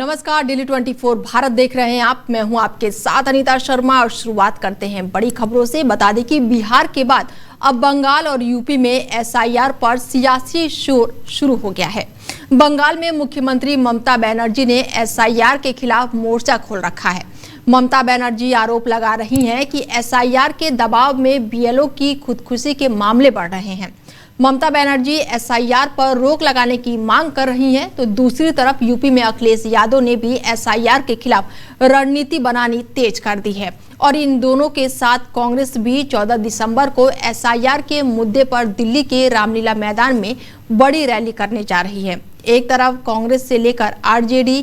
नमस्कार, डेली 24 भारत देख रहे हैं आप। मैं हूं आपके साथ अनीता शर्मा और शुरुआत करते हैं बड़ी खबरों से। बता दें कि बिहार के बाद अब बंगाल और यूपी में एसआईआर पर सियासी शोर शुरू हो गया है। बंगाल में मुख्यमंत्री ममता बनर्जी ने एसआईआर के खिलाफ मोर्चा खोल रखा है। ममता बनर्जी आरोप लगा रही हैं कि एसआईआर के दबाव में बीएलओ की खुदकुशी के मामले बढ़ रहे हैं। ममता बनर्जी एसआईआर पर रोक लगाने की मांग कर रही हैं, तो दूसरी तरफ यूपी में अखिलेश यादव ने भी एसआईआर के खिलाफ रणनीति बनानी तेज कर दी है। और इन दोनों के साथ कांग्रेस भी 14 दिसंबर को एसआईआर के मुद्दे पर दिल्ली के रामलीला मैदान में बड़ी रैली करने जा रही है। एक तरफ कांग्रेस से लेकर आरजेडी,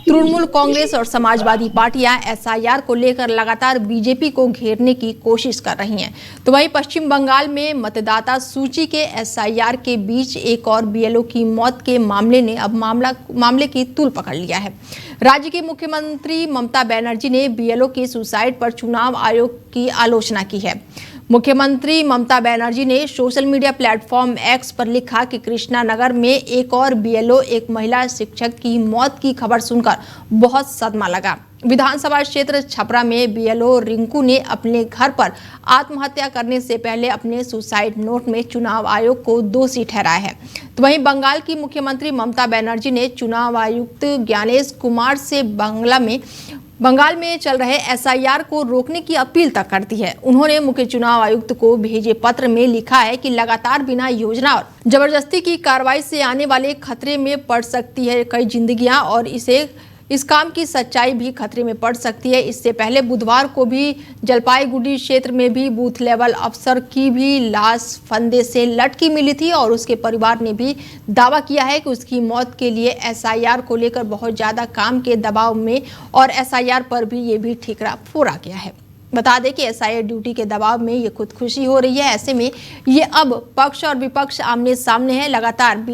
तृणमूल कांग्रेस और समाजवादी पार्टियां एसआईआर को लेकर लगातार बीजेपी को घेरने की कोशिश कर रही हैं। तो वहीं पश्चिम बंगाल में मतदाता सूची के एसआईआर के बीच एक और बीएलओ की मौत के मामले ने अब मामले की तूल पकड़ लिया है। राज्य की मुख्यमंत्री ममता बनर्जी ने बीएलओ के सुसाइड पर चुनाव आयोग की आलोचना की है। मुख्यमंत्री ममता बनर्जी ने सोशल मीडिया प्लेटफॉर्म एक्स पर लिखा कि कृष्णानगर में एक और बीएलओ, एक महिला शिक्षक की मौत की खबर सुनकर बहुत सदमा लगा। विधानसभा क्षेत्र छपरा में बीएलओ रिंकू ने अपने घर पर आत्महत्या करने से पहले अपने सुसाइड नोट में चुनाव आयोग को दोषी ठहराया है। तो वहीं बंगाल की मुख्यमंत्री ममता बनर्जी ने चुनाव आयुक्त ज्ञानेश कुमार से बंगाल में चल रहे एसआईआर को रोकने की अपील तक कर दी है। उन्होंने मुख्य चुनाव आयुक्त को भेजे पत्र में लिखा है कि लगातार बिना योजना और जबरदस्ती की कार्रवाई से आने वाले खतरे में पड़ सकती है कई जिंदगियां, और इस काम की सच्चाई भी खतरे में पड़ सकती है। इससे पहले बुधवार को भी जलपाईगुड़ी क्षेत्र में भी बूथ लेवल अफसर की भी लाश फंदे से लटकी मिली थी, और उसके परिवार ने भी दावा किया है कि उसकी मौत के लिए एसआईआर को लेकर बहुत ज़्यादा काम के दबाव में और एसआईआर पर भी ये भी ठीकरा फोड़ा गया है। बता दें कि एसआईआर ड्यूटी के दबाव में ये खुदकुशी हो रही है। ऐसे में ये अब पक्ष और विपक्ष आमने सामने है, लगातार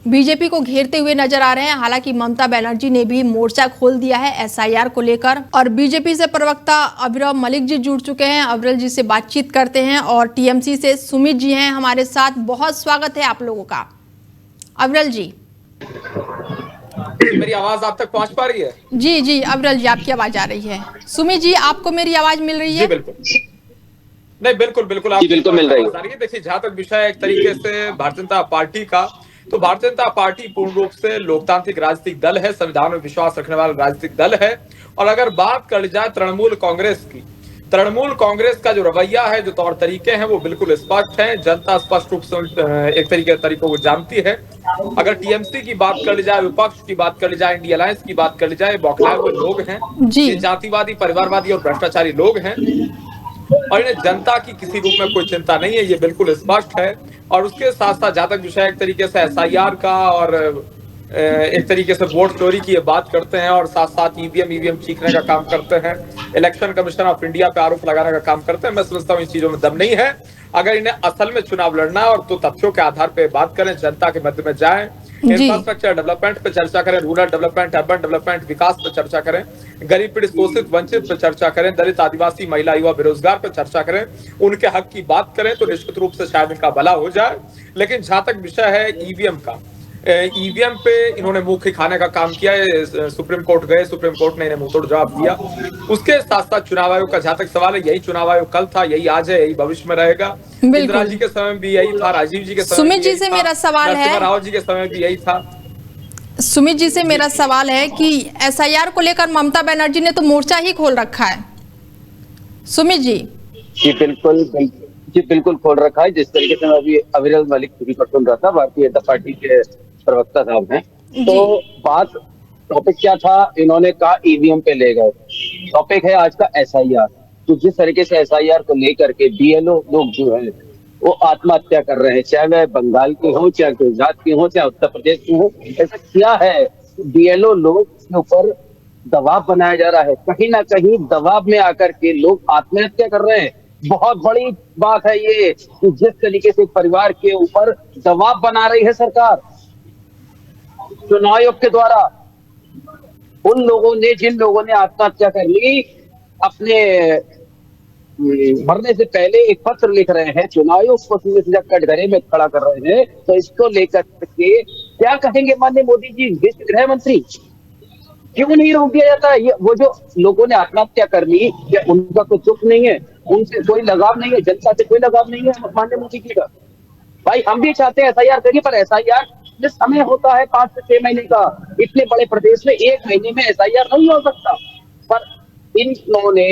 बीजेपी को घेरते हुए नजर आ रहे हैं। हालांकि ममता बनर्जी ने भी मोर्चा खोल दिया है एसआईआर को लेकर, और बीजेपी से प्रवक्ता अविरल मलिक जी जुड़ चुके हैं। अविरल जी से बातचीत करते हैं, और टीएमसी से सुमित जी हैं हमारे साथ। बहुत स्वागत है आप लोगों का। अविरल जी, मेरी आवाज आप तक पहुंच पा रही है? जी अविरल जी, आपकी आवाज आ रही है। सुमित जी, आपको मेरी आवाज मिल रही है? बिल्कुल नहीं, बिल्कुल आप बिल्कुल मिल रही है। देखिए, जहां तक विषय एक तरीके से भारतीय जनता पार्टी का, तो भारतीय जनता पार्टी पूर्ण रूप से लोकतांत्रिक राजनीतिक दल है, संविधान में विश्वास रखने वाला राजनीतिक दल है। और अगर बात कर जाए तृणमूल कांग्रेस की, तृणमूल कांग्रेस का जो रवैया है, जो तौर तरीके हैं, वो बिल्कुल स्पष्ट है। जनता स्पष्ट रूप से एक तरीकों को जानती है। अगर टीएमसी की बात कर ली जाए, विपक्ष की बात कर ली जाए, इंडिया अलायंस की बात कर ली जाए, बौखलाए हुए लोग हैं, ये जातिवादी, परिवारवादी और भ्रष्टाचारी लोग हैं, और इन्हें जनता की किसी रूप में कोई चिंता नहीं है, ये बिल्कुल स्पष्ट है। और उसके साथ साथ जहां तक विषय एक तरीके से एसआईआर का और एक तरीके से वोट चोरी की ये बात करते हैं, और साथ साथ ईवीएम चीखने का काम करते हैं, इलेक्शन कमीशन ऑफ इंडिया पे आरोप लगाने का काम करते हैं। मैं समझता हूँ इन चीजों में दम नहीं है। अगर इन्हें असल में चुनाव लड़ना है, और तो तथ्यों के आधार पे बात करें, जनता के मध्य में जाएं, इंफ्रास्ट्रक्चर डेवलपमेंट पे चर्चा करें, रूरल डेवलपमेंट, अर्बन डेवलपमेंट, विकास पे चर्चा करें, गरीब पीड़ित शोषित वंचित पे चर्चा करें, दलित आदिवासी महिला युवा बेरोजगार पे चर्चा करें, उनके हक की बात करें, तो निश्चित रूप से शायद इनका भला हो जाए। लेकिन जहां तक विषय है ईवीएम का, ईवीएम पे इन्होंने मुंह खिखाने का काम किया है। सुप्रीम कोर्ट गए, सुप्रीम कोर्ट ने इन्हें मुंहतोड़ जवाब दिया। उसके साथ साथ चुनाव आयोग का जहां तक सवाल है, यही चुनाव आयोग कल था, यही आज है, यही भविष्य में रहेगा। इंदिरा जी के समय में भी यही था, राजीव जी के समय सुमित जी से मेरा सवाल है, राव जी के समय में भी यही था। सुमित जी से मेरा सवाल है कि एसआईआर को लेकर ममता बनर्जी ने तो मोर्चा ही खोल रखा है। सुमित जी। बिल्कुल खोल रखा है। जिस तरीके से मैं अभी अविरल मलिक पर सुन रहा था, भारतीय जनता पार्टी के प्रवक्ता साहब हैं, तो टॉपिक क्या था, इन्होंने कहा ईवीएम पे ले गए। टॉपिक है आज का एसआईआर। तो जिस तरीके से एसआईआर को लेकर के बीएलओ लोग जो है वो आत्महत्या कर रहे हैं, चाहे वह बंगाल के हो, चाहे गुजरात के हो, चाहे उत्तर प्रदेश के हो, ऐसा क्या है बीएलओ लोग के ऊपर दबाव बनाया जा रहा है। कहीं ना कहीं दबाव में आकर के लोग आत्महत्या कर रहे हैं। बहुत बड़ी बात है ये कि जिस तरीके से परिवार के ऊपर दबाव बना रही है सरकार चुनाव आयोग के द्वारा। उन लोगों ने, जिन लोगों ने आत्महत्या कर ली, अपने मरने से पहले एक पत्र लिख रहे हैं, चुनाव आयोग को सीधे कटघरे में खड़ा कर रहे हैं। तो इसको लेकर के क्या कहेंगे माननीय मोदी जी, विदेश गृह मंत्री? क्यों नहीं रोक दिया जाता है? ये वो जो लोगों ने आत्महत्या कर ली, क्या उनका कोई दुख नहीं है? उनसे कोई लगाव नहीं है? जनता से कोई लगाव नहीं है माननीय मोदी जी का? भाई हम भी चाहते हैं एसआईआर करिए, पर एसआईआर जो समय होता है 5 से 6 महीने का, इतने बड़े प्रदेश में 1 महीने में एसआईआर नहीं हो सकता। पर इन लोगों ने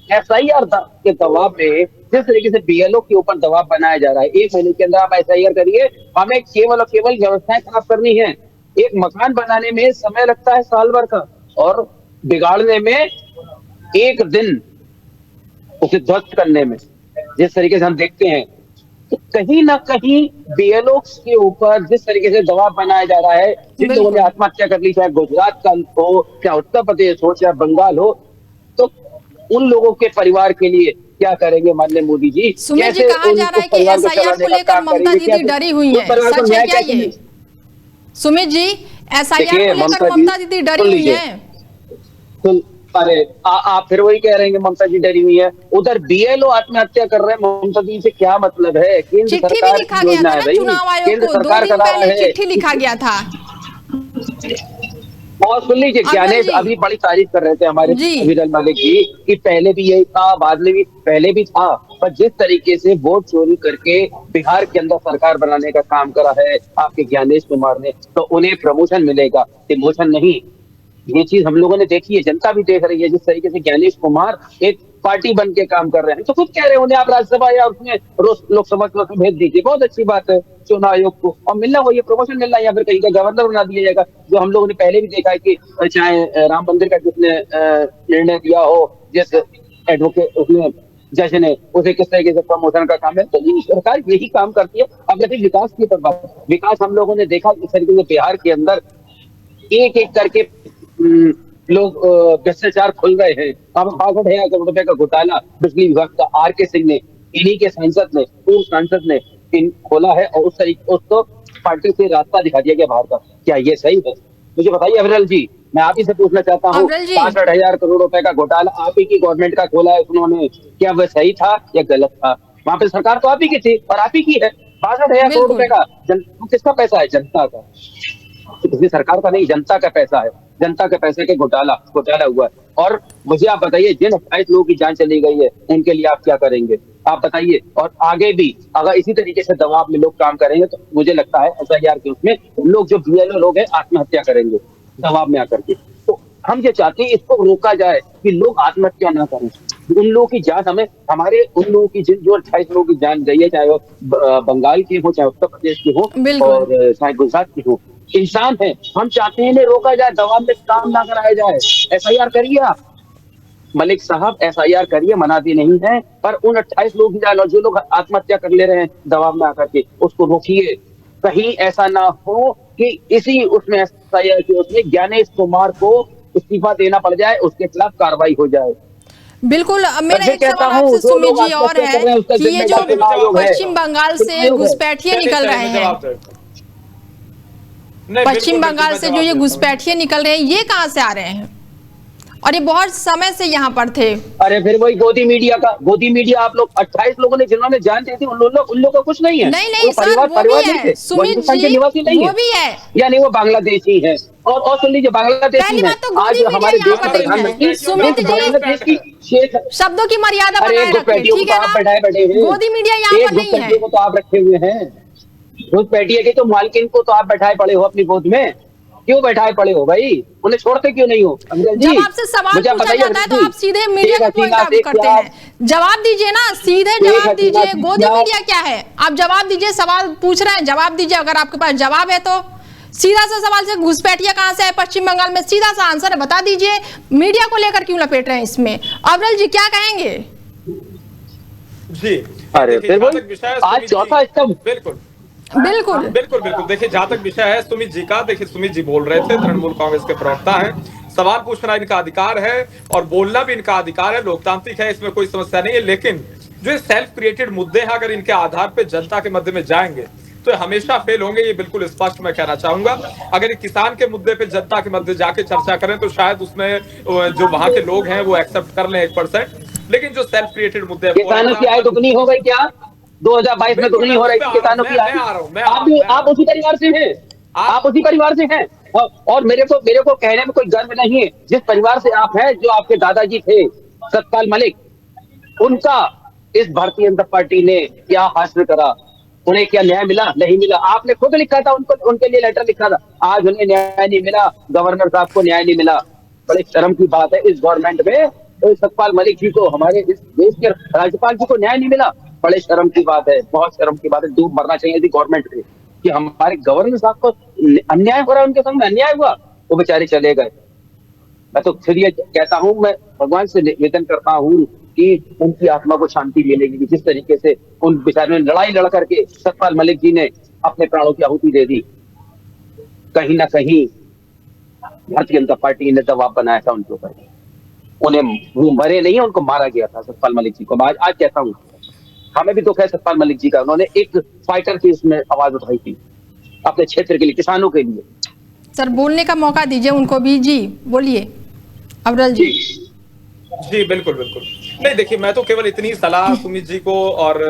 एसआईआर के दबाव में जिस तरीके से बीएलओ के ऊपर दबाव बनाया जा रहा है, 1 महीने के अंदर आप एसआईआर करिए, हमें केवल और केवल व्यवस्थाएं खराब करनी है। एक मकान बनाने में समय लगता है साल भर का, और बिगाड़ने में 1 दिन, उसे ध्वस्त करने में जिस तरीके से हम देखते हैं, तो कहीं ना कहीं बीएलओ के ऊपर जिस तरीके से दबाव बनाया जा रहा है, जिन लोगों ने आत्महत्या कर ली, चाहे गुजरात का हो, चाहे उत्तर प्रदेश हो, चाहे बंगाल हो, तो उन लोगों के परिवार के लिए क्या करेंगे माननीय मोदी जी? सुमित जी, कहा जा रहा है कि एसआईआर को लेकर ममता दीदी डरी हुई है, सच है क्या ये? सुमित जी, एसआईआर को लेकर ममता दीदी डरी हुई है। अरे आप फिर वही कह रहे हैं कि ममता जी डरी हुई है। उधर बीएलओ आत्महत्या कर रहे हैं, ममता जी से क्या मतलब है? केंद्र चिट्ठी भी लिखा गया था ना चुनाव आयोग को, 2 दिन पहले चिट्ठी लिखा गया था। और सुन लीजिए, ज्ञानेश अभी बड़ी तारीफ कर रहे थे हमारे अविरल मलिक जी कि पहले भी यही था, बाद में भी पहले भी था, पर जिस तरीके से वोट चोरी करके बिहार के अंदर सरकार बनाने का काम करा है आपके ज्ञानेश कुमार ने, तो उन्हें प्रमोशन मिलेगा, डिमोशन नहीं। ये चीज हम लोगों ने देखी है, जनता भी देख रही है। जिस तरीके से ज्ञानेश कुमार एक पार्टी बन के काम कर रहे हैं, तो खुद कह रहे हैं उन्हें आप राज्यसभा या उसमें लोकसभा में भेज दीजिए, बहुत अच्छी बात है चुनाव आयोग को। और मिलना वो ये प्रमोशन मिलना, या फिर कहीं का गवर्नर बना दिया जाएगा, जो हम लोगों ने पहले भी देखा है कि चाहे राम मंदिर का जिसने निर्णय दिया हो, जिस एडवोकेट उसने जज ने, उसे किस तरीके से प्रमोशन का काम है। तो ये सरकार यही काम करती है। अब देखिए विकास की तरफ, विकास हम लोगों ने देखा किस तरीके से बिहार के अंदर एक एक करके लोग भ्रष्टाचार खुल गए हैं। अब 62,000 करोड़ रुपए का घोटाला बिजली विभाग का आर.के. सिंह ने, इन्हीं के सांसद ने, पूर्व सांसद ने खोला है, और उस तरीके उसको पार्टी से रास्ता दिखा दिया गया बाहर का। क्या ये सही है? मुझे बताइए अविरल जी, मैं आप ही से पूछना चाहता हूँ, 62,000 करोड़ रुपए का घोटाला आप ही की गवर्नमेंट का खोला है उन्होंने, क्या वह सही था या गलत था? वहां पे सरकार तो आप ही की थी और आप ही की है। 62,000 करोड़ रुपए का किसका पैसा है? जनता का, किसी सरकार का नहीं, जनता का पैसा है। जनता के पैसे के घोटाला हुआ है। और मुझे आप बताइए, जिन 28 लोगों की जान चली गई है, उनके लिए आप क्या करेंगे? आप बताइए। और आगे भी अगर इसी तरीके से दबाव में लोग काम करेंगे, तो मुझे लगता है एसआईआर के उसमें लोग, जो बीएलओ लोग हैं, आत्महत्या करेंगे दबाव में आकर के। तो हम ये चाहते हैं इसको रोका जाए कि लोग आत्महत्या ना करें। उन लोगों की जान हमारे उन लोगों की जो 28 लोगों की जान गई है, चाहे वो बंगाल की हो, चाहे उत्तर प्रदेश की हो, और चाहे गुजरात की हो, इंसान है। हम चाहते हैं इन्हें रोका जाए, दबाव में काम ना कराया जाए। एसआईआर करिए आप मलिक साहब, एसआईआर करिए, मनाती नहीं है, पर उन 28 लोग की जान, और जो लोग आत्महत्या कर ले रहे हैं दबाव में आकर के, उसको रोकिए। कहीं ऐसा ना हो कि इसी उसमें एसआईआर के उसमें ज्ञानेश कुमार को इस्तीफा देना पड़ जाए, उसके खिलाफ कार्रवाई हो जाए। बिल्कुल। मेरा एक सवाल आपसे सुमित जी और है कि ये जो पश्चिम बंगाल से घुसपैठिए निकल रहे हैं, पश्चिम बंगाल से जो ये घुसपैठिए निकल रहे हैं, ये कहां से आ रहे हैं? और ये बहुत समय से यहाँ पर थे। अरे फिर वही गोदी मीडिया आप लोग 28 लोगों ने जिन्होंने जान दी थी, उन लोगों का कुछ नहीं है। नहीं सर, वो भी है सुमित जी, वो भी है, यानी वो बांग्लादेशी है। और सुन लीजिए, बांग्लादेशी है। आज हमारे देश का प्रधानमंत्री सुमित जी, शब्दों की मर्यादा बनाए रखें, ठीक है ना? गोदी मीडिया यहाँ पर नहीं है। तो आप रखे हुए हैं घुसपैठिए के, तो मालकिन को तो आप बैठाए पड़े हो अपनी गोद में, क्यों बैठाए पड़े हो भाई? उन्हें छोड़ते क्यों नहीं हो? जब आपसे सवाल पूछा जाता है तो आप सीधे मीडिया को पॉइंट आउट करते हैं। जवाब दीजिए ना, सीधे जवाब दीजिए। गोदी मीडिया क्या है? आप जवाब दीजिए, सवाल पूछ रहे हैं, जवाब दीजिए। अगर आपके पास जवाब है तो सीधा सा सवाल से, घुसपैठिया कहां से है पश्चिम बंगाल में, सीधा सा आंसर बता दीजिए। मीडिया को लेकर क्यों लपेट रहे हैं इसमें? अविरल जी क्या कहेंगे? जी, अरे आज चौथा स्टम्प, बिल्कुल। देखिए, जहां तक विषय है सुमित जी का, देखिए सुमित जी बोल रहे थे, तृणमूल कांग्रेस के प्रवक्ता हैं, सवाल पूछना इनका अधिकार है और बोलना भी इनका अधिकार है, लोकतांत्रिक है, इसमें कोई समस्या नहीं है। लेकिन जो सेल्फ क्रिएटेड मुद्दे हैं, अगर इनके आधार पर जनता के मध्य में जाएंगे तो हमेशा फेल होंगे, ये बिल्कुल स्पष्ट मैं कहना चाहूंगा। अगर किसान के मुद्दे पे जनता के मध्य जाके चर्चा करें तो शायद उसमें जो वहां के लोग हैं वो एक्सेप्ट कर लें 1%, लेकिन जो सेल्फ क्रिएटेड मुद्दे, किसानों की आय दुगनी हो गई क्या? 2022 में दुगनी हो रही थी किसानों की आय। आप उसी परिवार से हैं, आप उसी परिवार से हैं। और मेरे को कहने में कोई गर्व नहीं है, जिस परिवार से आप हैं, जो आपके दादाजी थे सतपाल मलिक, उनका इस भारतीय जनता पार्टी ने क्या हासिल करा, उन्हें क्या न्याय मिला? नहीं मिला। आपने खुद लिखा था उनको, उनके लिए लेटर लिखा था, आज उन्हें न्याय नहीं मिला, गवर्नर साहब को न्याय नहीं मिला। बड़े शर्म की बात है इस गवर्नमेंट में, तो सतपाल मलिक जी को, हमारे इस देश के राज्यपाल जी को न्याय नहीं मिला। बड़े शर्म की बात है, बहुत शर्म की बात है। डूब मरना चाहिए थी गवर्नमेंट में कि हमारे गवर्नर साहब को अन्याय हो रहा है, उनके संग में अन्याय हुआ, वो बेचारे चले गए। मैं तो फिर ये कहता हूँ, मैं भगवान से निवेदन करता हूँ कि उनकी आत्मा को शांति मिलेगी। जिस तरीके से उन बेचारों ने लड़ाई लड़ करके सतपाल मलिक जी ने अपने प्राणों की आहुति दे दी, कहीं ना कहीं भारतीय जनता पार्टी ने दबाव बनाया था उनके ऊपर। उन्हें, वो मरे नहीं, उनको मारा गया था सतपाल मलिक जी को। आज कहता हूँ, हमें भी दुख है सतपाल मलिक जी का। उन्होंने एक फाइटर की उसमें आवाज उठाई थी अपने क्षेत्र के लिए, किसानों के लिए। सर बोलने का मौका दीजिए उनको भी। जी बोलिए अविरल जी। जी बिल्कुल बिल्कुल। नहीं देखिए, मैं तो केवल इतनी सलाह सुमित जी को और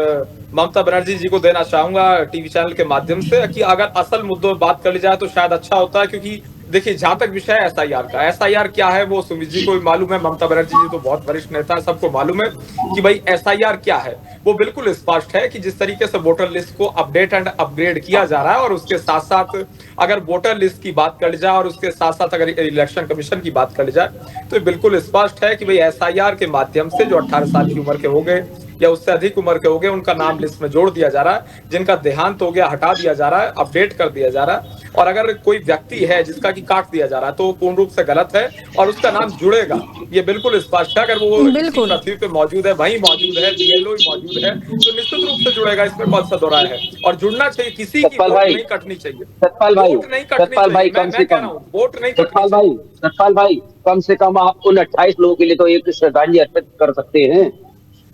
ममता बनर्जी जी को देना चाहूंगा टीवी चैनल के माध्यम से कि अगर असल मुद्दों पर बात कर ली जाए तो शायद अच्छा होता है। क्योंकि देखिए, जहां तक विषय है एसआईआर का, एसआईआर क्या है वो सुमित जी को भी मालूम है, ममता बनर्जी जी तो बहुत वरिष्ठ नेता है, सबको मालूम है कि भाई एसआईआर क्या है। वो बिल्कुल स्पष्ट है कि जिस तरीके से वोटर लिस्ट को अपडेट एंड अपग्रेड किया जा रहा है, और उसके साथ साथ अगर वोटर लिस्ट की बात कर ली जाए और उसके साथ साथ अगर इलेक्शन कमीशन की बात कर ली जाए, तो बिल्कुल स्पष्ट है कि भाई एसआईआर के माध्यम से जो 18 साल की उम्र के हो गए या उससे अधिक उम्र के हो गए, उनका नाम लिस्ट में जोड़ दिया जा रहा है। जिनका देहांत हो गया हटा दिया जा रहा है, अपडेट कर दिया जा रहा है। और अगर कोई व्यक्ति है जिसका कि काट दिया जा रहा है तो वो पूर्ण रूप से गलत है और उसका नाम जुड़ेगा, ये बिल्कुल स्पष्ट है। अगर वो पृथ्वी पे मौजूद है, वहीं मौजूद है, बीएलओ मौजूद है, तो निश्चित रूप से जुड़ेगा, इसमें कौन सा दो राय है। और जुड़ना चाहिए, किसी की वोट नहीं कटनी चाहिए। सतपाल भाई, सतपाल भाई, कम से कम वोट नहीं, सतपाल भाई कम से कम आप उन 28 लोगों के लिए तो एक श्रद्धांजलि अर्पित कर सकते हैं।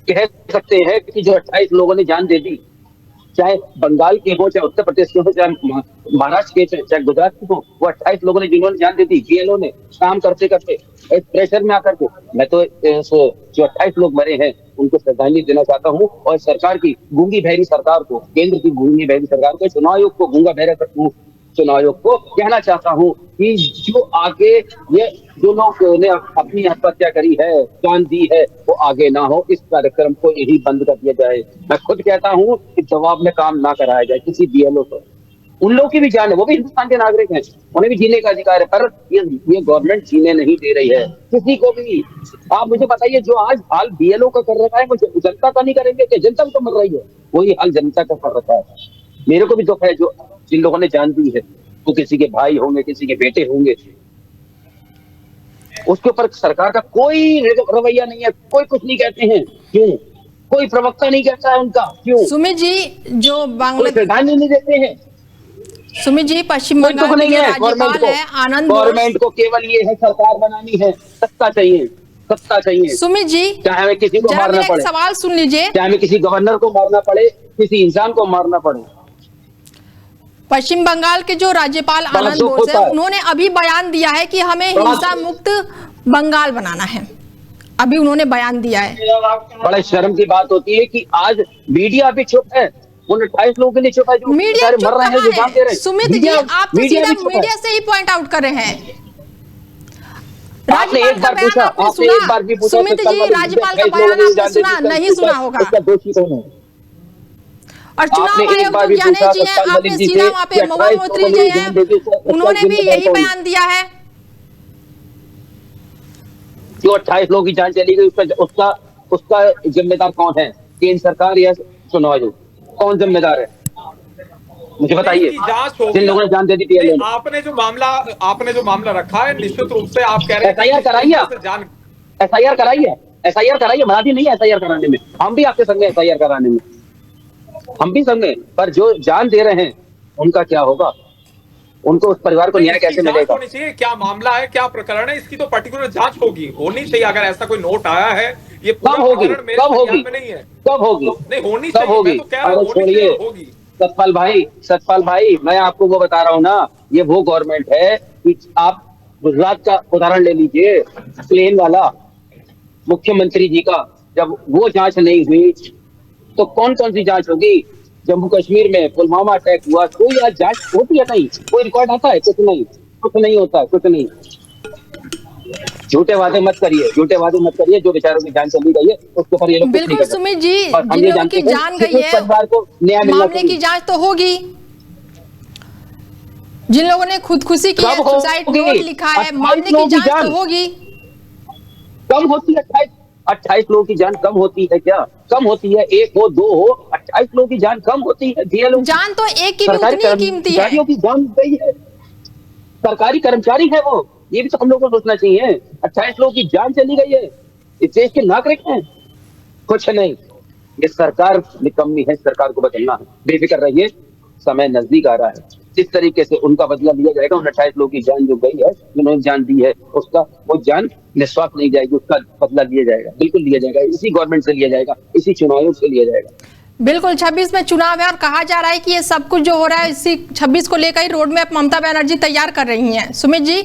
कह सकते हैं कि जो 28 लोगों ने जान दे दी, चाहे बंगाल के हो, चाहे उत्तर प्रदेश के हो, चाहे महाराष्ट्र के, चाहे गुजरात के हो, वो 28 लोगों ने जिन्होंने जान दे दी, बीएलओ ने काम करते करते इस प्रेशर में आकर के। मैं तो जो 28 लोग मरे हैं उनको श्रद्धांजलि देना चाहता हूँ। और सरकार की गूंगी बहरी सरकार को, केंद्र की गूंगी बहरी सरकार को, चुनाव आयोग को, गूंगा बहरा चुनाव आयोग को कहना चाहता हूँ कि जो आगे ये जो लोग ने अपनी आत्महत्या करी है, जान दी है, वो आगे ना हो, इस कार्यक्रम को यही बंद कर दिया जाए। मैं खुद कहता हूँ कि जवाब में काम ना कराया जाए किसी बीएलओ को। उन लोगों की भी जान है, वो भी हिंदुस्तान के नागरिक हैं, उन्हें भी जीने का अधिकार है, पर ये गवर्नमेंट जीने नहीं दे रही है किसी को भी। आप मुझे बताइए, जो आज हाल बीएलओ का कर रखा है वो जनता का नहीं करेंगे क्या? जनता भी तो मर रही है, वही हाल जनता का कर रखा है। मेरे को भी दुख है जो जिन लोगों ने जान दी है, वो किसी के भाई होंगे, किसी के बेटे होंगे, उसके ऊपर सरकार का कोई रवैया नहीं है, कोई कुछ नहीं कहते हैं। क्यों? कोई प्रवक्ता नहीं कहता है उनका, क्यों? सुमित जी, जो बांग्लादेश श्रद्धांजलि नहीं देते हैं। सुमित जी, पश्चिम बंगाल के राज्यपाल है आनंद, गवर्नमेंट को केवल ये है सरकार बनानी है, सत्ता चाहिए, सत्ता चाहिए। सुमित जी, चाहे हमें किसी को मारना पड़े, सवाल सुन लीजिए, चाहे हमें किसी गवर्नर को मारना पड़े, किसी इंसान को मारना पड़े। पश्चिम बंगाल के जो राज्यपाल आनंद बोस है, उन्होंने अभी बयान दिया है कि हमें हिंसा मुक्त बंगाल बनाना है। अभी उन्होंने बयान दिया है। बड़े शर्म की बात होती है कि आज मीडिया भी चुप है, उन 28 लोगों के लिए चुप है जो मीडिया मर रहे हैं, जो जान दे रहे हैं। सुमित जी, आप तो सीधा मीडिया से ही पॉइंट आउट कर रहे हैं। आपने एक बार पूछा, आपने एक बार भी पूछा, सुमित जी, राज्यपाल का बयान आपने सुना नहीं सुना होगा, दोषी कौन है? और चुनाव आयोग तो जाने जी हैं, आपने सीधा वहां पे महुआ मोइत्री जी हैं, उन्होंने भी यही बयान दिया है। जो 28 लोगों की जान चली गई, उसका जिम्मेदार कौन है? केंद्र सरकार या चुनाव आयोग? कौन जिम्मेदार है? मुझे बताइए। जिन लोगों ने जान दे दी, आपने जो मामला रखा है, निश्चित रूप से आप कह रहे हैं एसआईआर कराइए, एसआईआर कराइए, एसआईआर कराइए, मनाती नहीं है एसआईआर कराने में। हम भी आपके संग में एसआईआर कराने में, हम भी संग में, पर जो जान दे रहे हैं उनका क्या होगा? उनको उस परिवार को न्याय कैसे मिलेगा? होनी चाहिए, क्या मामला है, क्या प्रकरण है, इसकी तो पर्टिकुलर जांच होनी चाहिए। अगर ऐसा कोई नोट आया है, ये कब होगी? कब होगी? कब होगी? नहीं होनी कब होगी? अरे छोड़िए सतपाल भाई, मैं आपको वो बता रहा हूँ ना, ये वो गवर्नमेंट है कि आप गुजरात का उदाहरण ले लीजिए, प्लेन वाला मुख्यमंत्री जी का, जब वो जांच नहीं हुई तो कौन कौन सी जांच होगी? जम्मू कश्मीर में पुलवामा अटैक हुआ, कोई आज जांच होती है? नहीं। कोई रिकॉर्ड आता है? कुछ नहीं। कुछ नहीं होता, कुछ नहीं। झूठे वादे मत करिए, झूठे वादे मत करिए। जो बेचारों की जान चली गई है उसके ऊपर ये लोग कुछ नहीं बिल्कुल कर सकते। सुमित जी, और हम जिन ये लोगों जानते की हैं जान कि गई उस है परिवार को न्याय मिलना मामले की चाहिए। जांच तो होगी। जिन लोगों ने खुदकुशी की है, कब सुसाइड होगी? नोट लिखा है, 28 मामले की लोगों की जांच तो जान होगी। कम होती है। 28 लोगों की जान कम होती है क्या? कम होती है? एक हो, दो हो, 28 लोगों की जान कम होती है? बीएलओ जान तो एक की भी सरकारी उतनी ही कीमती है। कर्मचारियों की जान गई है। सरकारी कर्मचारी है वो, ये भी तो हम लोग को सोचना चाहिए। 28 लोगों की जान चली गई है, इस देश के नागरिक हैं। कुछ नहीं, ये सरकार निकम्मी है, सरकार को बदलना है। बेफिक्र रहिए, समय नजदीक आ रहा है। जिस तरीके से उनका बदला लिया जाएगा, उन 28 लोगों की जान जो गई है, जिन्होंने जान दी है, उसका वो जान निस्वार्थ नहीं जाएगी, उसका बदला लिया जाएगा, बिल्कुल लिया जाएगा। इसी गवर्नमेंट से लिया जाएगा, इसी चुनाव आयोग से लिया जाएगा। बिल्कुल 26 में चुनाव है और कहा जा रहा है कि ये सब कुछ जो हो रहा है इसी 26 को लेकर ही रोड मैप ममता बनर्जी तैयार कर रही हैं। सुमित जी,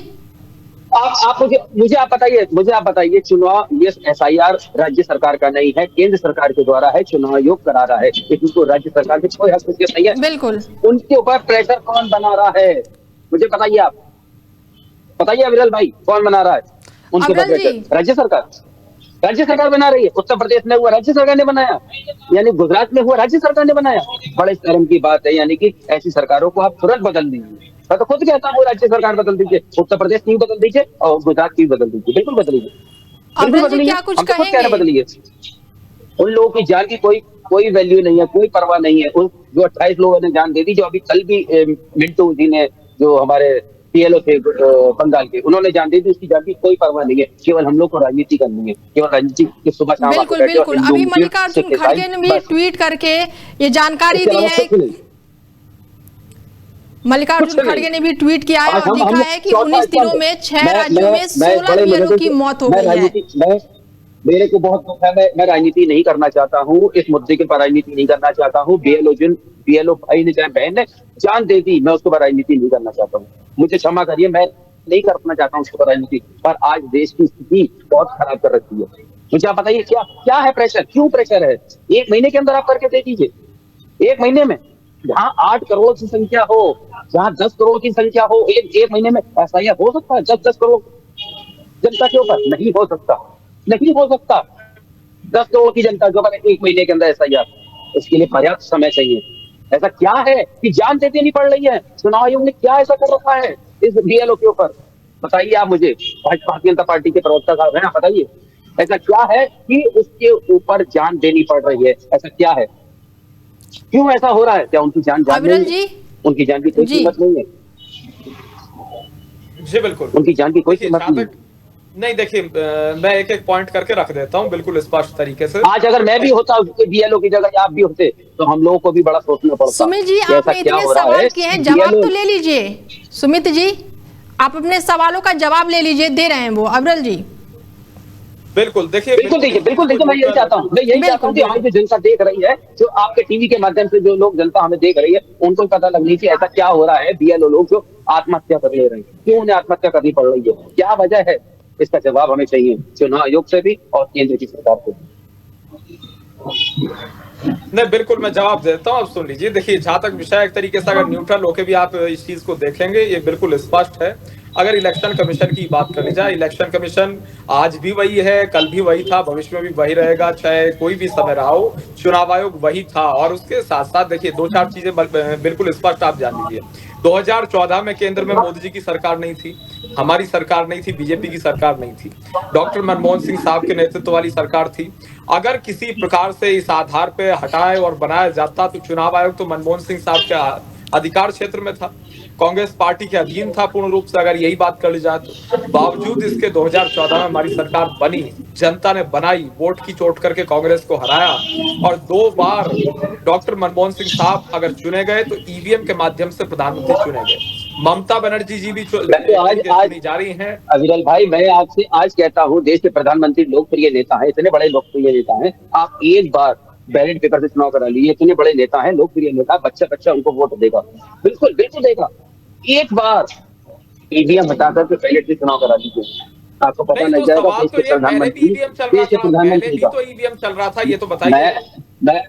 आप मुझे आप बताइए, चुनाव ये एसआईआर राज्य सरकार का नहीं है, केंद्र सरकार के द्वारा है, चुनाव आयोग करा रहा है, लेकिन तो राज्य सरकार के कोई हस्तक्षेप नहीं है। बिल्कुल उनके ऊपर प्रेशर कौन बना रहा है? मुझे बताइए, आप बताइए अविरल भाई, कौन बना रहा है उनके ऊपर अविरल जी। प्रेशर? राज्य सरकार, राज्य सरकार बना रही है। उत्तर प्रदेश में हुआ, राज्य सरकार ने बनाया। यानी गुजरात में हुआ, राज्य सरकार ने बनाया। बड़े शर्म की बात है, यानी कि ऐसी सरकारों को आप तुरंत बदल दीजिए। मैं तो खुद कहता हूँ राज्य सरकार बदल दीजिए, उत्तर प्रदेश की बदल दीजिए और गुजरात की बदल दीजिए, बिल्कुल बदलिए, बिल्कुल अविरल जी बदलिए। क्या कुछ हम तो खुद कह रहे हैं, कहेंगे? बदलिए। उन लोगों की जान की कोई वैल्यू नहीं है, कोई परवाह नहीं है। उन जो 28 लोगों ने जान दे दी, जो अभी कल भी मिंटू जी ने, जो हमारे पीएलओ थे बंगाल के, उन्होंने जान दे दी, उसकी जान की कोई परवाह नहीं है। केवल हम लोग को राजनीति करनी है, केवल राजनीति की सुबह शाम बिल्कुल बिल्कुल, अभी मल्लिकार्जुन खड़गे ने भी ट्वीट करके ये जानकारी दी है। मल्लिकार्जुन खड़गे ने भी ट्वीट किया है और लिखा है कि 19 दिनों में 6 राज्यों में 16 बीएलओ की मौत हो गई है। मेरे को बहुत दुख है, मैं राजनीति नहीं करना चाहता हूँ, इस मुद्दे के पर राजनीति नहीं करना चाहता हूँ। बीएलओ भाई ने चाहे बहन ने जान दे दी, मैं उसके पर राजनीति नहीं करना चाहता हूँ। मुझे क्षमा करिए, मैं नहीं करना चाहता हूँ उसके पर राजनीति। पर आज देश की स्थिति बहुत खराब कर रखी है। मुझे आप बताइए, क्या है प्रेशर? क्यों प्रेशर है? 1 महीने के अंदर आप करके दे दीजिए। 1 महीने में जहाँ 8 करोड़ की संख्या हो, जहाँ 10 करोड़ की संख्या हो, एक महीने में ऐसा यह हो सकता है? 10 करोड़ जनता के ऊपर नहीं हो सकता, नहीं हो सकता। 10 करोड़ की जनता के ऊपर 1 महीने के अंदर ऐसा यार, इसके लिए पर्याप्त समय चाहिए। ऐसा क्या है कि जान देती नहीं पड़ रही है? चुनाव आयोग ने क्या ऐसा कर रखा है इस बीएलओ के ऊपर? बताइए आप मुझे, भारतीय जनता पार्टी के प्रवक्ता साहब हैं, बताइए ऐसा क्या है कि उसके ऊपर जान देनी पड़ रही है? ऐसा क्या है? क्यों ऐसा हो रहा है? क्या उनकी जान जी, उनकी जान की कोई कीमत नहीं है? जी बिल्कुल, उनकी जान की कोई कीमत नहीं। देखिए, मैं एक पॉइंट करके रख देता हूँ बिल्कुल स्पष्ट तरीके से। आज अगर मैं भी होता बीएलओ की जगह, आप भी होते, तो हम लोगों को भी बड़ा सोचना पड़ता। सुमित जी, आपने इतने सवाल किए हैं, जवाब तो ले लीजिए। सुमित जी, आप अपने सवालों का जवाब ले लीजिए, दे रहे हैं वो अविरल जी। बिल्कुल देखिए, बिल्कुल देखिए, मैं यही चाहता हूँ, कि हमारी जो जनता देख रही है, जो आपके टीवी के माध्यम से जो लोग जनता हमें देख रही है, उनको पता लगनी चाहिए ऐसा क्या हो रहा है। बीएलओ लोग जो आत्महत्या कर ले रहे हैं, क्यों उन्हें आत्महत्या करनी पड़ रही है? क्या वजह है? इसका जवाब हमें चाहिए, चुनाव आयोग से भी और केंद्र की सरकार से भी। नहीं बिल्कुल, मैं जवाब देता हूँ, अब सुन लीजिए। देखिए, जहां तक विषय एक तरीके से अगर न्यूट्रल होके भी आप इस चीज को देखेंगे, ये बिल्कुल स्पष्ट है। अगर इलेक्शन कमीशन की बात कर ली जाए, इलेक्शन कमीशन आज भी वही है, कल भी वही था, भविष्य में भी वही रहेगा, चाहे कोई भी समय रहा हो। चुनाव आयोग वही था। और उसके साथ साथ देखिए 2-4 चीजें बिल्कुल स्पष्ट आप जान लीजिए। 2014 में केंद्र में मोदी जी की सरकार नहीं थी, हमारी सरकार नहीं थी, बीजेपी की सरकार नहीं थी, डॉक्टर मनमोहन सिंह साहब के नेतृत्व वाली सरकार थी। अगर किसी प्रकार से इस आधार पे हटाए और बनाया जाता तो चुनाव आयोग तो मनमोहन सिंह साहब के अधिकार क्षेत्र में था, कांग्रेस पार्टी के अधीन था पूर्ण रूप से, अगर यही बात कर ली जाए तो। बावजूद इसके 2014 में हमारी सरकार बनी, जनता ने बनाई, वोट की चोट करके कांग्रेस को हराया और 2 बार डॉक्टर मनमोहन सिंह साहब अगर चुने गए तो ईवीएम के माध्यम से प्रधानमंत्री चुने गए। ममता बनर्जी जी भी आज जा रही हैं। अविरल भाई, मैं आपसे आज कहता हूँ, देश के प्रधानमंत्री लोकप्रिय नेता हैं, इतने बड़े लोकप्रिय नेता हैं, आप एक बार बैलेट पेपर से चुनाव करा लीजिए। इतने बड़े नेता हैं, लोकप्रिय नेता, बच्चा उनको वोट देगा, बिल्कुल देगा। एक बार ईवीएम हटा करके बैलेट से चुनाव करा लीजिए, आपको पता लग जाएगा देश के प्रधानमंत्री ईवीएम चल रहा था, ये तो बताइए।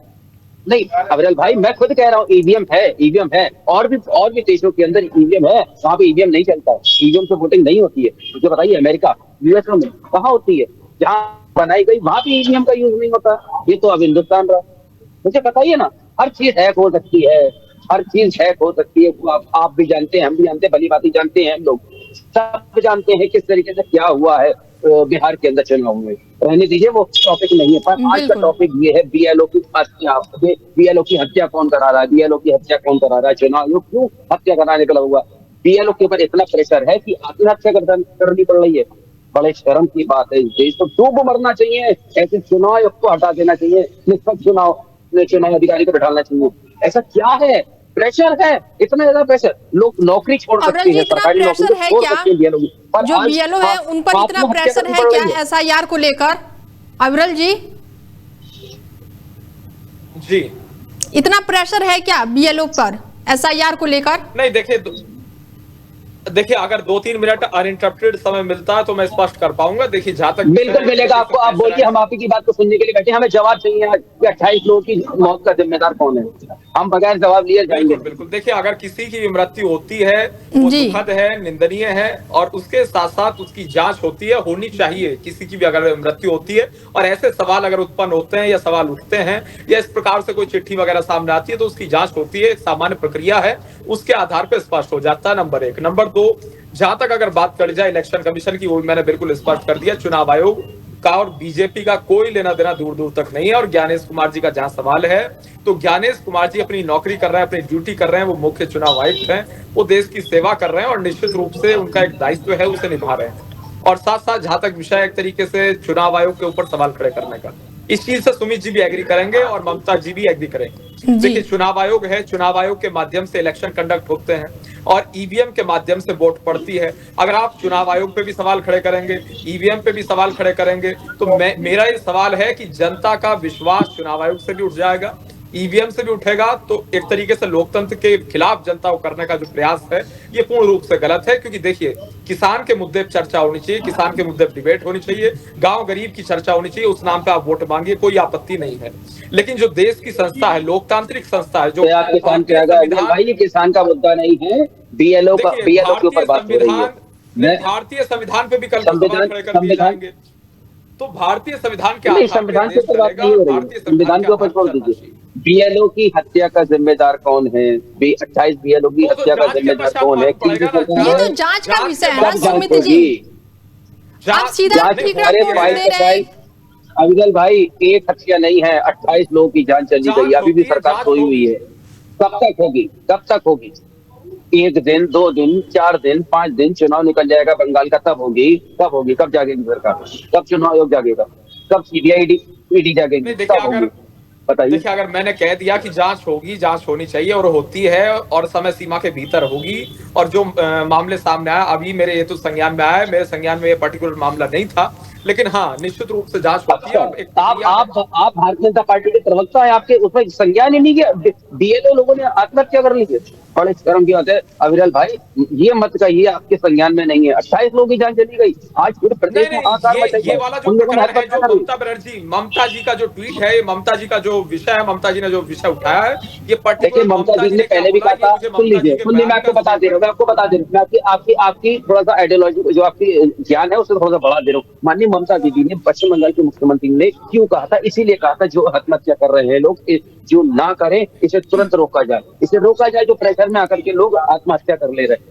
नहीं अविरल भाई, मैं खुद कह रहा हूँ ईवीएम है, ईवीएम है। और भी देशों के अंदर ईवीएम है, वहां पे ईवीएम नहीं चलता है, ईवीएम से वोटिंग नहीं होती है। मुझे बताइए अमेरिका, यूएसए में कहाँ होती है? जहाँ बनाई गई वहां भी ईवीएम का यूज नहीं होता। ये तो अब हिंदुस्तान रहा। मुझे बताइए ना, हर चीज हैक हो सकती है, हर चीज हैक हो सकती है। वो आप भी जानते हैं, हम भी जानते हैं, भली बात जानते हैं, हम लोग सब जानते हैं किस तरीके से क्या हुआ है बिहार के अंदर चुनाव में। रहने दीजिए, वो टॉपिक नहीं है। पर आज का टॉपिक ये है बीएलओ की हत्या। बीएलओ की हत्या कौन करा रहा है? बीएलओ की हत्या कौन करा रहा है? चुनाव आयोग क्यों हत्या कराने का लगा हुआ? बीएलओ के ऊपर इतना प्रेशर है कि आत्महत्या करनी पड़ रही है। बड़े शर्म की बात है। देश तो डूब मरना चाहिए, ऐसे चुनाव आयोग को हटा देना चाहिए, निष्पक्ष चुनाव अधिकारी को बैठाना चाहिए। ऐसा क्या है? प्रेशर है, इतना ज्यादा प्रेशर। लोग नौकरी छोड़ सकते हैं, सरकारी नौकरी छोड़ सकते हैं बीएलओ। जो बीएलओ है उन पर इतना प्रेशर है क्या एसआईआर को लेकर? अविरल जी इतना प्रेशर है क्या बीएलओ पर एसआईआर को लेकर? नहीं, देखिए अगर 2-3 मिनट अनइंटरप्टेड समय मिलता है तो मैं स्पष्ट कर पाऊंगा। देखिए जहां तक बिल्कुल मिलेगा आपको, आप बोलिए, हम आप की बात को सुनने के लिए बैठे। हमें जवाब चाहिए आज कि 28 लोगों की मौत का जिम्मेदार कौन है। हम बगैर जवाब लिए जाएंगे। बिल्कुल। देखिए अगर किसी की मृत्यु होती है वो दुखद है, निंदनीय है, और उसके साथ साथ उसकी जांच होती है, होनी चाहिए। किसी की भी अगर मृत्यु होती है और ऐसे सवाल अगर उत्पन्न होते हैं या सवाल उठते हैं या इस प्रकार से कोई चिट्ठी वगैरह सामने आती है तो उसकी जांच होती है, एक सामान्य प्रक्रिया है, उसके आधार पर स्पष्ट हो जाता है। नंबर 1। नंबर 2, जहां तक अगर बात करी जाए इलेक्शन कमीशन की, वो मैंने बिल्कुल स्पष्ट कर दिया। चुनाव आयोग का और बीजेपी का कोई लेना देना दूर दूर तक नहीं है। और ज्ञानेश कुमार जी का जहां सवाल है, तो ज्ञानेश कुमार जी अपनी नौकरी कर रहे हैं, अपनी ड्यूटी कर रहे हैं, वो मुख्य चुनाव आयुक्त हैं, वो देश की सेवा कर रहे हैं और निश्चित रूप से उनका एक दायित्व है, उसे निभा रहे हैं। और साथ साथ जहां तक विषय एक तरीके से चुनाव आयोग के ऊपर सवाल खड़े करने का, इस चीज से सुमित जी भी एग्री करेंगे और ममता जी भी एग्री करेंगे। देखिए चुनाव आयोग है, चुनाव आयोग के माध्यम से इलेक्शन कंडक्ट होते हैं और ईवीएम के माध्यम से वोट पड़ती है। अगर आप चुनाव आयोग पे भी सवाल खड़े करेंगे, ईवीएम पे भी सवाल खड़े करेंगे, तो मेरा ये सवाल है कि जनता का विश्वास चुनाव आयोग से भी उठ जाएगा, ईवीएम से भी उठेगा। तो एक तरीके से लोकतंत्र के खिलाफ जनता को करने का जो प्रयास है ये पूर्ण रूप से गलत है। क्योंकि देखिए किसान के मुद्दे पर चर्चा होनी चाहिए, किसान के मुद्दे पर डिबेट होनी चाहिए, गांव गरीब की चर्चा होनी चाहिए, उस नाम पे आप वोट मांगिए, कोई आपत्ति नहीं है। लेकिन जो देश की संस्था है, लोकतांत्रिक संस्था है, जो भाई किसान का मुद्दा नहीं है, बीएलओ के ऊपर बात हो रही है। भारतीय संविधान पे भी कल सवाल खड़े कर दिए जाएंगे, तो भारतीय संविधान के संविधान के ऊपर बात नहीं हो रही है, संविधान के ऊपर छोड़ दीजिए। बीएलओ की हत्या का जिम्मेदार कौन है? 28 बीएलओ की हत्या का जिम्मेदार कौन है? ये तो जांच का विषय है ना सुमित जी, आप सीधा ठीक अरे अविरल भाई, एक हत्या नहीं है, 28 लोगों की जान चली गई, अभी भी सरकार सोई हुई है। कब तक होगी? कब तक होगी? 1 दिन, 2 दिन, 4 दिन, 5 दिन, चुनाव निकल जाएगा बंगाल का, तब होगी। कब होगी? कब जागेगी सरकार? कब चुनाव आयोग जागेगा? कब सीबीआई ईडी जागेगी? कब होगी? बताइए। देखिए अगर मैंने कह दिया कि जांच होगी, जांच होनी चाहिए और होती है और समय सीमा के भीतर होगी, और जो मामले सामने आया अभी मेरे ये तो संज्ञान में आया है, मेरे संज्ञान में ये पर्टिकुलर मामला नहीं था, लेकिन हाँ निश्चित रूप से जांच होती है। आप भारतीय जनता पार्टी के प्रवक्ता है, आपके उसमें संज्ञान ही नहीं किया। बीएलओ लोगों ने आत्महत्या कर ली है, बड़े शर्म की बात है। अविरल भाई ये मत कहिए आपके संज्ञान में नहीं है, 28 लोगों की जान चली गई। आज पूरे प्रदेश में ये वाला जो प्रकरण है, जो ममता बनर्जी, ममता जी का जो ट्वीट है, ममता जी का जो विषय है, ममता जी ने जो विषय उठाया है, ये देखिए ममता जी ने पहले भी कहा था, सुन लीजिए, मैं आपको बता दे रहा हूँ, आपकी थोड़ा सा आइडियोलॉजी जो आपकी ज्ञान है उसे थोड़ा सा बढ़ा दे रहा हूँ। माननीय ममता दीदी ने पश्चिम बंगाल के मुख्यमंत्री ने क्यों कहा था? इसीलिए कहा था जो आत्महत्या कर रहे हैं लोग, जो ना करें, इसे तुरंत रोका जाए, इसे रोका जाए, जो प्रेशर में आकर के लोग आत्महत्या कर ले रहे हैं।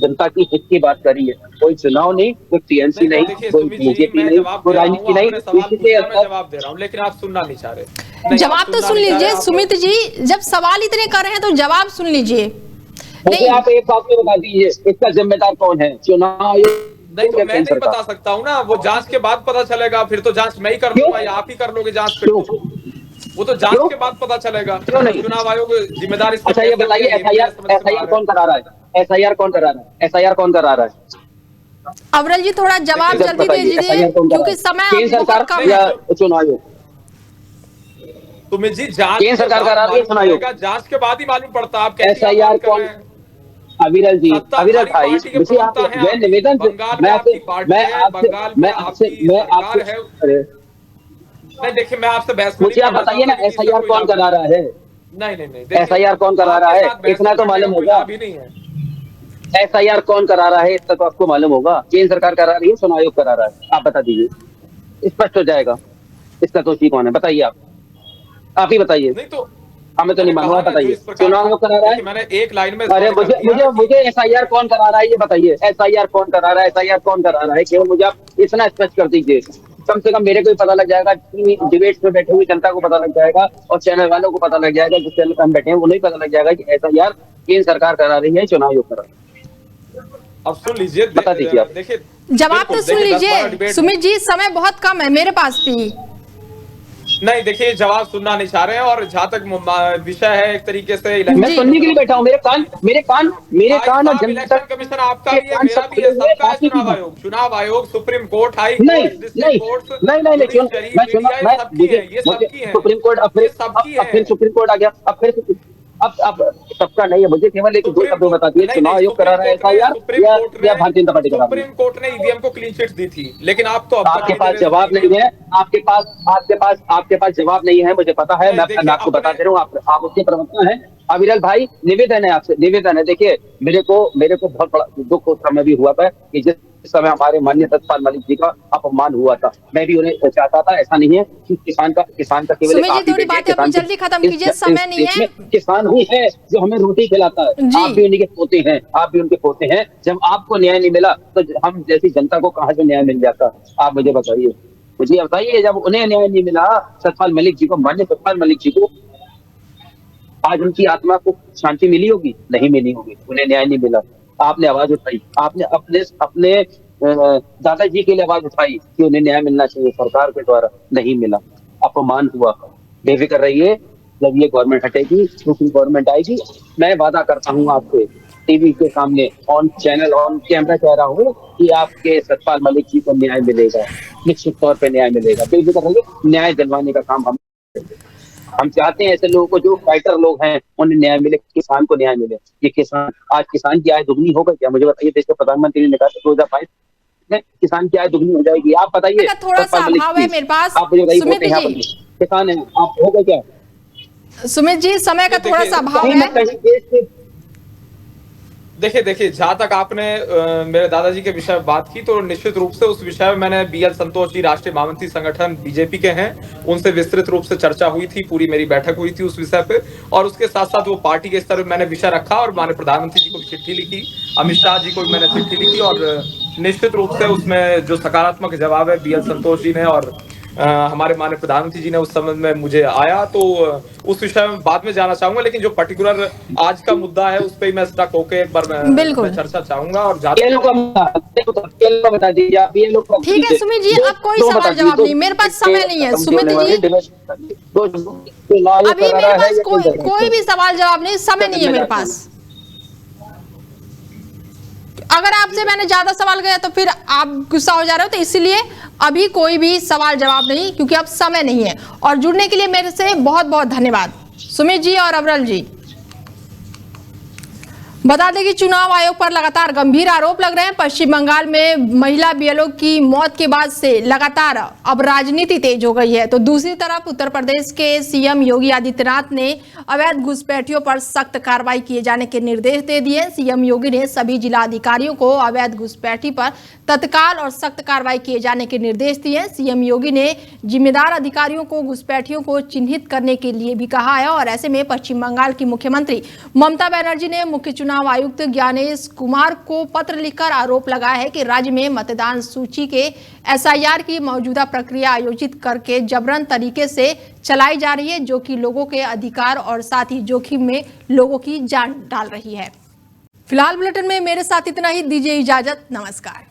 जनता की हित की बात करिए, कोई चुनाव नहीं, कोई टीएमसी नहीं, कोई बीजेपी नहीं, कोई राजनीति नहीं। जवाब दे रहा हूँ लेकिन आप सुनना नहीं चाह रहे। जवाब तो सुन लीजिए सुमित जी, जब सवाल इतने कर रहे हैं तो जवाब सुन लीजिए। नहीं आप एक बात में बता दीजिए, इसका जिम्मेदार कौन है? चुनाव आयोग? नहीं तो मैं नहीं बता सकता हूँ ना, वो जांच के बाद पता चलेगा। फिर तो जांच मैं ही कर लूंगा या आप ही कर लोगे जांच? फिर वो तो जांच के बाद पता चलेगा। चुनाव आयोग जिम्मेदार। अच्छा ये बताइए, एसआईआर कौन करा रहा है? एसआईआर कौन करा रहा है? एसआईआर कौन करा रहा है? अविरल जी थोड़ा जवाब जल्दी दीजिए क्योंकि समय सरकार या चुनाव आयोग? तुम्हें जी जांच सरकार करा रही है, चुनाव आयोग जांच के बाद ही मालूम पड़ता। आप एसआईआर कौन? अविरल जी, अविरल भाई, मैं निवेदन, नहीं देखिए, मैं आपसे बहस मुझे आप बताइए ना, SIR कौन करा रहा है? नहीं, SIR कौन करा रहा है, इतना तो मालूम होगा। अभी नहीं है। SIR कौन करा रहा है, इतना तो आपको मालूम होगा। केंद्र सरकार करा रही है, चुनाव आयोग करा रहा है? आप बता दीजिए, स्पष्ट हो जाएगा। इसका दोषी कौन है, बताइए आप ही बताइए। नहीं तो हमें तो नहीं मालूम, बताइए। चुनाव आयोग करा रहा है? मैंने एक लाइन में अरे मुझे SIR कौन करा रहा है ये बताइए। SIR कौन करा रहा है, SIR कौन करा रहा है, केवल मुझे आप इतना स्पष्ट कर दीजिए। कम से कम मेरे को भी पता लग जाएगा, डिबेट्स में बैठे हुई जनता को पता लग जाएगा, और चैनल वालों को पता लग जाएगा, जिस चैनल पर हम बैठे हैं वो नहीं पता लग जाएगा कि SIR केंद्र सरकार करा रही है, चुनाव आयोग करा रहा है। अब सुन लीजिए, बता दीजिए आप। देखिए जवाब तो सुन लीजिए सुमित जी, समय बहुत कम है मेरे पास भी। नहीं देखिए, जवाब सुनना नहीं चाह रहे हैं, और जहां तक विषय है एक तरीके से मैं सुनने के लिए बैठा हूँ। मेरे कान और इलेक्शन कमीशन आपका भी है, मेरा भी है, सबका है। चुनाव आयोग, supreme court, high court, district court, ये सबकी है। सुप्रीम कोर्ट फिर सुप्रीम कोर्ट आ गया, अब सबका नहीं है। मुझे केवल एक दो शब्द बता दिए, चुनाव आयोग करा रहा है SIR या भारतीय जनता पार्टी करा रही है? सुप्रीम कोर्ट ने ईवीएम को क्लीन चिट दी थी, लेकिन आप तो आपके पास जवाब नहीं है, आपके पास जवाब नहीं है, मुझे पता है। मैं आपको बता दे रहा हूँ, आप उसके प्रवक्ता हैं। अविरल भाई, निवेदन है आपसे, निवेदन है। देखिए, मेरे को बहुत बड़ा दुख उस समय भी हुआ था कि जिस समय हमारे माननीय सतपाल मलिक जी का अपमान हुआ था, मैं भी उन्हें चाहता था। ऐसा नहीं है कि किसान का केवल जल्दी खत्म कीजिए, समय नहीं है। किसान ही है जो हमें रोटी खिलाता है, आप भी उन्हीं के पोते हैं, आप भी उनके पोते हैं। जब आपको न्याय नहीं मिला तो हम जैसी जनता को कहाँ से न्याय मिल जाता? आप मुझे बताइए, जब उन्हें न्याय नहीं मिला, सतपाल मलिक जी को, माननीय सतपाल मलिक जी को, आज उनकी आत्मा को शांति मिली होगी? नहीं मिली होगी। उन्हें न्याय नहीं मिला, आपने आवाज उठाई, आपने अपने दादाजी के लिए आवाज उठाई कि उन्हें न्याय मिलना चाहिए, सरकार के द्वारा नहीं मिला, अपमान हुआ। बेफिक्र रहिए, जब ये गवर्नमेंट हटेगी, दूसरी गवर्नमेंट आएगी, मैं वादा करता हूँ आपसे, टीवी के सामने ऑन चैनल ऑन कैमरा कह रहा हूँ कि आपके सतपाल मलिक जी को न्याय मिलेगा, निश्चित तौर पे न्याय मिलेगा। बेफिक्र रहिए, न्याय दिलवाने का काम हम चाहते हैं। ऐसे लोगों को, जो फाइटर लोग हैं, उन्हें न्याय मिले, किसान को न्याय मिले। ये आज किसान की आय दुगनी होगा क्या? मुझे बताइए। देश के प्रधानमंत्री ने कहा था 2022 में किसान की आय दुगनी हो जाएगी। आप बताइए, थोड़ा सा अभाव है मेरे पास। आप मुझे बताइए, किसान है आप, होगा क्या? सुमित जी, समय का थोड़ा सा अभाव है। देखिए, जहां तक आपने मेरे दादाजी के विषय में बात की, तो निश्चित रूप से उस विषय में मैंने BL संतोष जी, राष्ट्रीय महामंत्री संगठन बीजेपी के हैं, उनसे विस्तृत रूप से चर्चा हुई थी, पूरी मेरी बैठक हुई थी उस विषय पे। और उसके साथ साथ वो पार्टी के स्तर पर मैंने विषय रखा, और माननीय प्रधानमंत्री जी को भी चिट्ठी लिखी, अमित शाह जी को भी मैंने चिट्ठी लिखी, और निश्चित रूप से उसमें जो सकारात्मक जवाब है BL संतोष जी ने और हमारे माननीय प्रधानमंत्री जी ने उस संबंध में मुझे आया, तो उस विषय में बाद में जाना चाहूंगा। लेकिन जो पर्टिकुलर आज का मुद्दा है, उस पर मैं स्टक होकर एक बार मैं चर्चा चाहूंगा। और बता दीजिए आप, ये लोग ठीक है सुमित जी, अब कोई सवाल जवाब नहीं, मेरे पास समय नहीं है। सुमित जी, अभी मेरे पास कोई भी सवाल जवाब नहीं, समय नहीं है मेरे पास। अगर आपसे मैंने ज्यादा सवाल किया तो फिर आप गुस्सा हो जा रहे हो, तो इसीलिए अभी कोई भी सवाल जवाब नहीं, क्योंकि अब समय नहीं है। और जुड़ने के लिए मेरे से बहुत बहुत धन्यवाद सुमित जी और अविरल जी। बता दें कि चुनाव आयोग पर लगातार गंभीर आरोप लग रहे हैं। पश्चिम बंगाल में महिला BLO की मौत के बाद से लगातार अब राजनीति तेज हो गई है। तो दूसरी तरफ उत्तर प्रदेश के CM योगी आदित्यनाथ ने अवैध घुसपैठियों पर सख्त कार्रवाई किए जाने के निर्देश दे दिए। CM योगी ने सभी जिला अधिकारियों को अवैध घुसपैठी पर तत्काल और सख्त कार्रवाई किए जाने के निर्देश दिए। CM योगी ने जिम्मेदार अधिकारियों को घुसपैठियों को चिन्हित करने के लिए भी कहा है। और ऐसे में पश्चिम बंगाल की मुख्यमंत्री ममता बनर्जी ने मुख्य चुनाव आयुक्त ज्ञानेश कुमार को पत्र लिखकर आरोप लगाया है कि राज्य में मतदान सूची के SIR की मौजूदा प्रक्रिया आयोजित करके जबरन तरीके से चलाई जा रही है, जो कि लोगों के अधिकार और साथ ही जोखिम में लोगों की जान डाल रही है। फिलहाल बुलेटिन में मेरे साथ इतना ही, दीजिए इजाजत, नमस्कार।